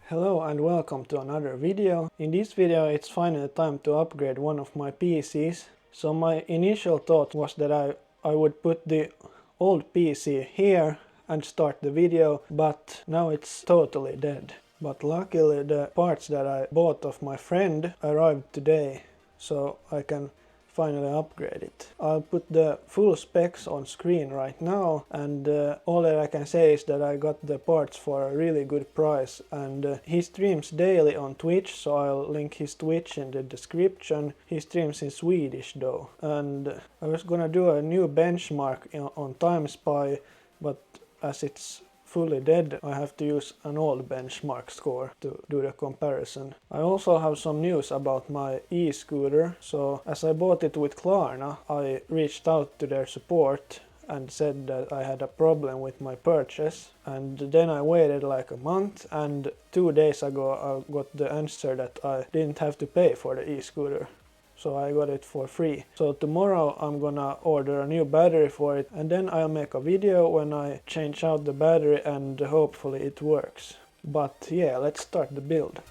Hello and welcome to another video. In this video it's finally time to upgrade one of my PCs. So my initial thought was that I would put the old PC here and start the video, but now it's totally dead. But luckily the parts that I bought of my friend arrived today, so I can finally upgrade it. I'll put the full specs on screen right now, and all that I can say is that I got the parts for a really good price, and he streams daily on Twitch, so I'll link his Twitch in the description. He streams in Swedish though, and I was gonna do a new benchmark on TimeSpy, but as it's fully dead, I have to use an old benchmark score to do the comparison. I also have some news about my e-scooter. So as I bought it with Klarna, I reached out to their support and said that I had a problem with my purchase, and then I waited like a month, and 2 days ago I got the answer that I didn't have to pay for the e-scooter. So I got it for free. So tomorrow I'm gonna order a new battery for it, and then I'll make a video when I change out the battery and hopefully it works. But yeah, let's start the build.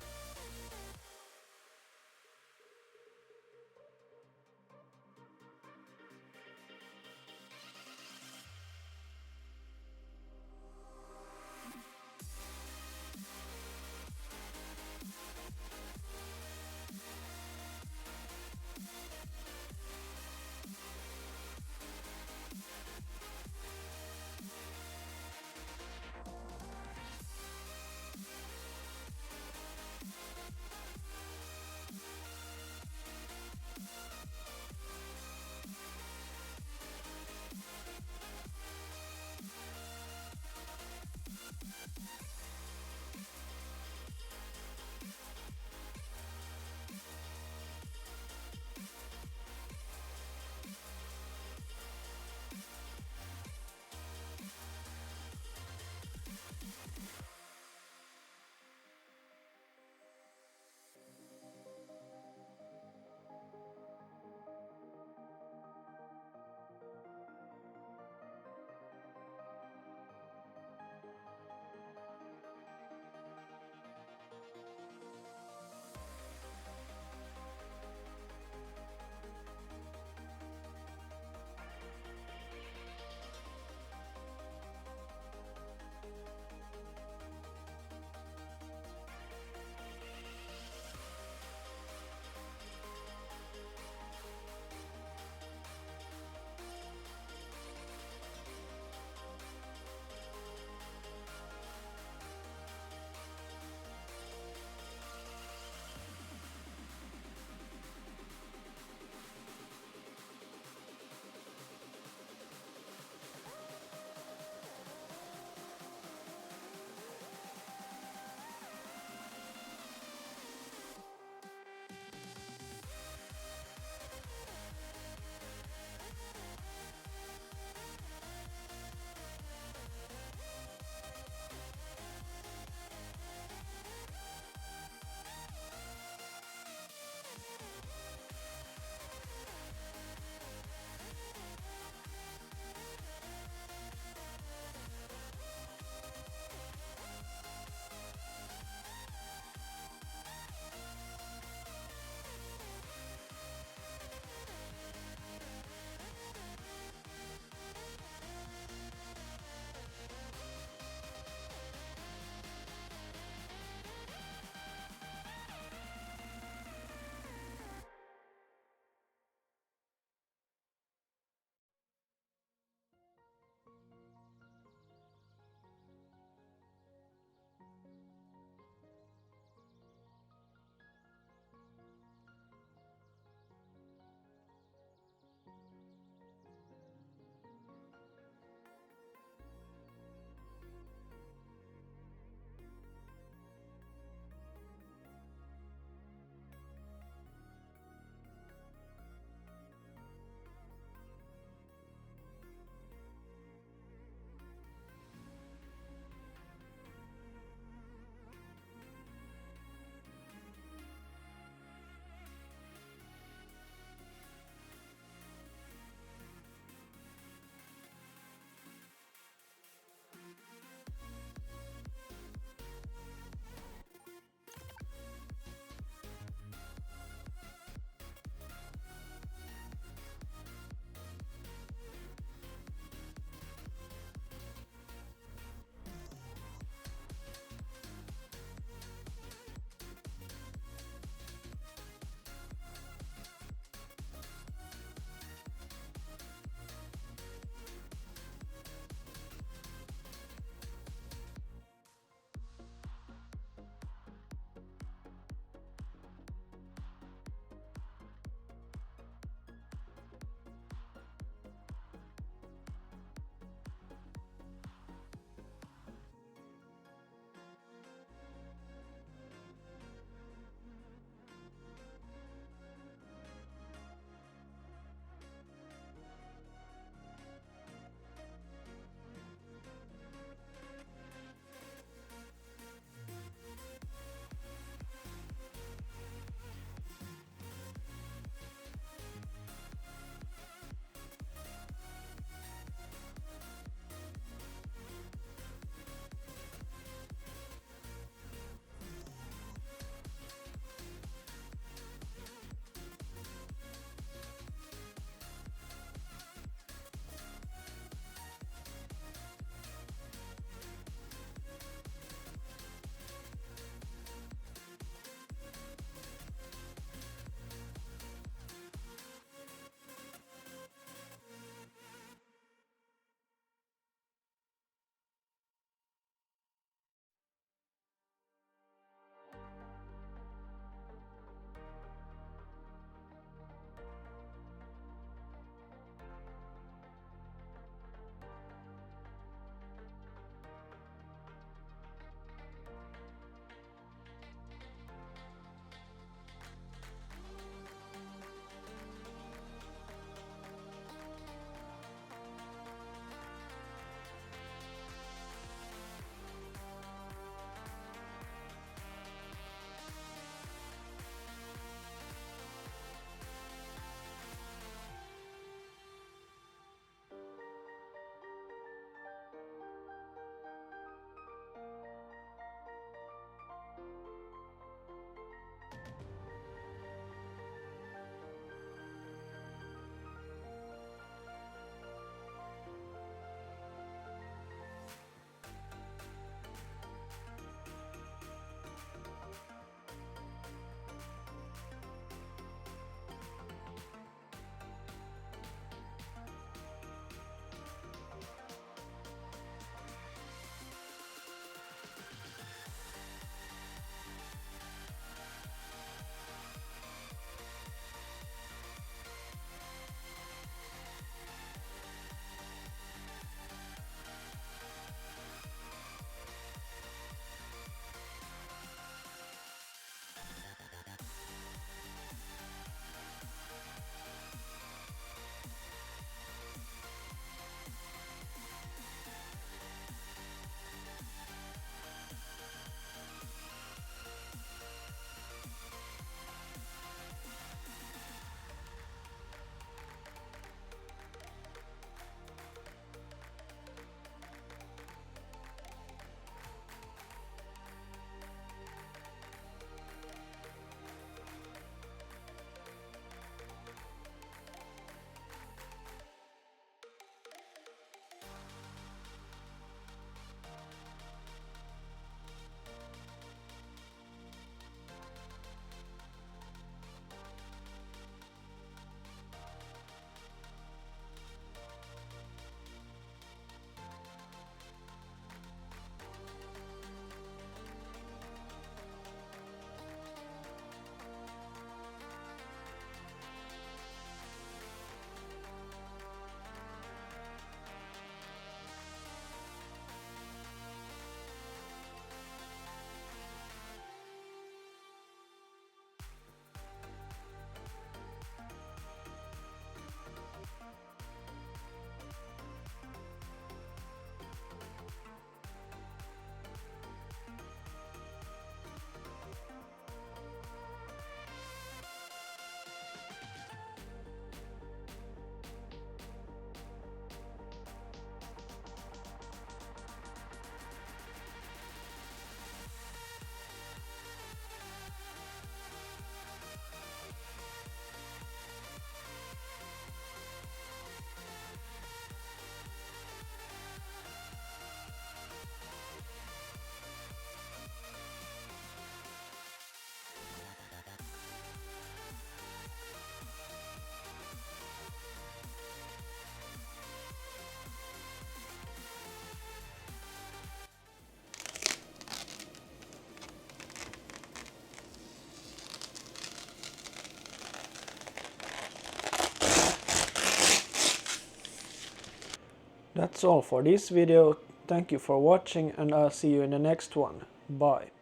that's all for this video. Thank you for watching and I'll see you in the next one. Bye.